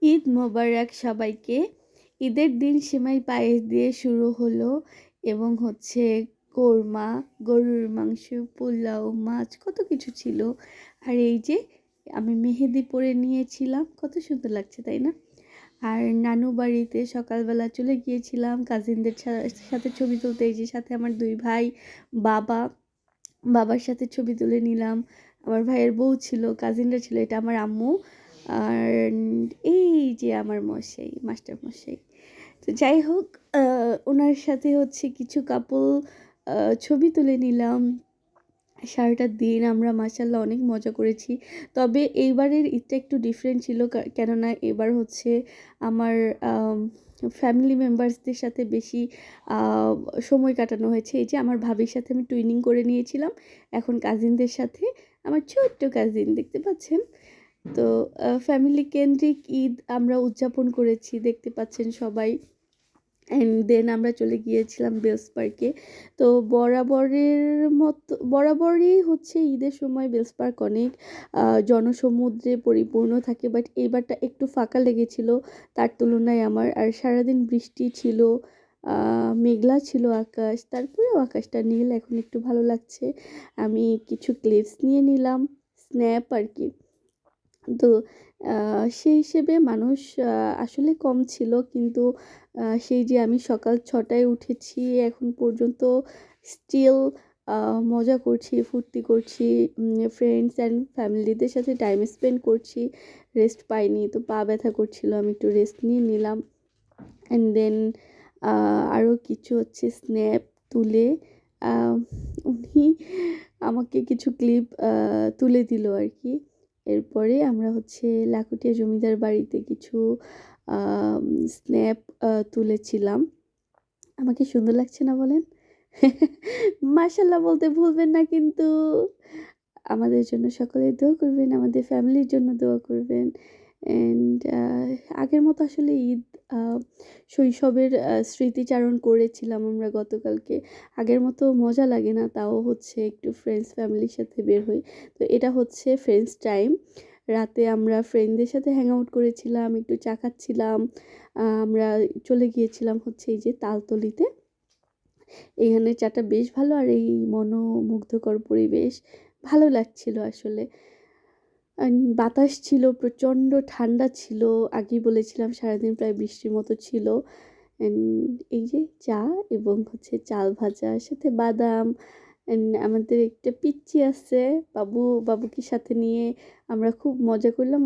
ঈদ মোবারক সবাইকে। ঈদের দিন সেমাই পায়েস দিয়ে শুরু হলো এবং হচ্ছে কোরমা, গরুর মাংস, পোলাও, মাছ কত কিছু ছিল। আর এই যে আমি মেহেদি পরে নিয়েছিলাম, কত সুন্দর লাগছে তাই না? আর নানু বাড়িতে সকালবেলা চলে গিয়েছিলাম কাজিনদের সাথে ছবি তুলতে। এই যে সাথে আমার 2 ভাই, বাবা, বাবার সাথে ছবি তুলে নিলাম। আমার ভাইয়ের বউ ছিল, কাজিনরা ছিল, এটা আমার আম্মু। আর এই যে আমার মশাই, মাস্টার মশাই। তো যাই হোক, ওনার সাথে হচ্ছে কিছু কাপল ছবি তুলে নিলাম। সারাটা দিন আমরা মাশাআল্লাহ অনেক মজা করেছি। তবে এইবারের ঈদটা একটু ডিফারেন্ট ছিল, কেননা এবার হচ্ছে আমার ফ্যামিলি মেম্বার্সদের সাথে বেশি সময় কাটানো হয়েছে। এই যে আমার ভাবির সাথে আমি টুইনিং করে নিয়েছিলাম, এখন কাজিনদের সাথে, আমার ছোট্ট কাজিন দেখতে পাচ্ছেন। তো ফ্যামিলি কেন্দ্রিক ঈদ আমরা উদযাপন করেছি, দেখতে পাচ্ছেন সবাই। অ্যান্ড দেন আমরা চলে গিয়েছিলাম বেলস পার্কে। তো বরাবরই হচ্ছে ঈদের সময় বেলস পার্ক অনেক জনসমুদ্রে পরিপূর্ণ থাকে, বাট এইবারটা একটু ফাঁকা লেগেছিল তার তুলনায় আমার। আর সারাদিন বৃষ্টি ছিল, মেঘলা ছিল আকাশ, তারপরেও আকাশটা নীল, এখন একটু ভালো লাগছে। আমি কিছু ক্লিপস নিয়ে নিলাম, স্ন্যাপ আর কি। তো সেই হিসেবে মানুষ আসলে কম ছিল, কিন্তু সেই যে আমি সকাল 6টায় উঠেছি, এখন পর্যন্ত স্টিল মজা করছি, ফুর্তি করছি, ফ্রেন্ডস অ্যান্ড ফ্যামিলিদের সাথে টাইম স্পেন্ড করছি। রেস্ট পাইনি, তো পা ব্যথা করছিল, আমি একটু রেস্ট নিয়ে নিলাম। অ্যান্ড দেন আরও কিছু হচ্ছে স্ন্যাপ তুলে আহ, উনি আমাকে কিছু ক্লিপ তুলে দিল আর কি। এরপরে আমরা হচ্ছে লাখুটিয়া জমিদার বাড়িতে কিছু স্ন্যাপ তুলেছিলাম। আমাকে সুন্দর লাগছে না বলেন? মাশাল্লাহ বলতে ভুলবেন না কিন্তু। আমাদের জন্য সকলে দোয়া করবেন, আমাদের ফ্যামিলির জন্য দোয়া করবেন। অ্যান্ড আগের মতো আসলে ঈদ শৈশবের স্মৃতিচারণ করেছিলাম আমরা গতকালকে। আগের মতো মজা লাগে না, তাও হচ্ছে একটু ফ্রেন্ডস ফ্যামিলির সাথে বের হই। তো এটা হচ্ছে ফ্রেন্ডস টাইম। রাতে আমরা ফ্রেন্ডদের সাথে হ্যাং আউট করেছিলাম, একটু চা খাচ্ছিলাম। আমরা চলে গিয়েছিলাম হচ্ছে এই যে তালতলিতে। এখানে চাটা বেশ ভালো, আর এই মনোমুগ্ধকর পরিবেশ ভালো লাগছিল আসলে। বাতাস ছিল, প্রচণ্ড ঠান্ডা ছিল। আগেই বলেছিলাম সারাদিন প্রায় বৃষ্টির মতো ছিল। এই যে চা এবং হচ্ছে চাল ভাজা, সাথে বাদাম। আমাদের একটা পিচ্চি আছে, বাবুকে সাথে নিয়ে আমরা খুব মজা করলাম।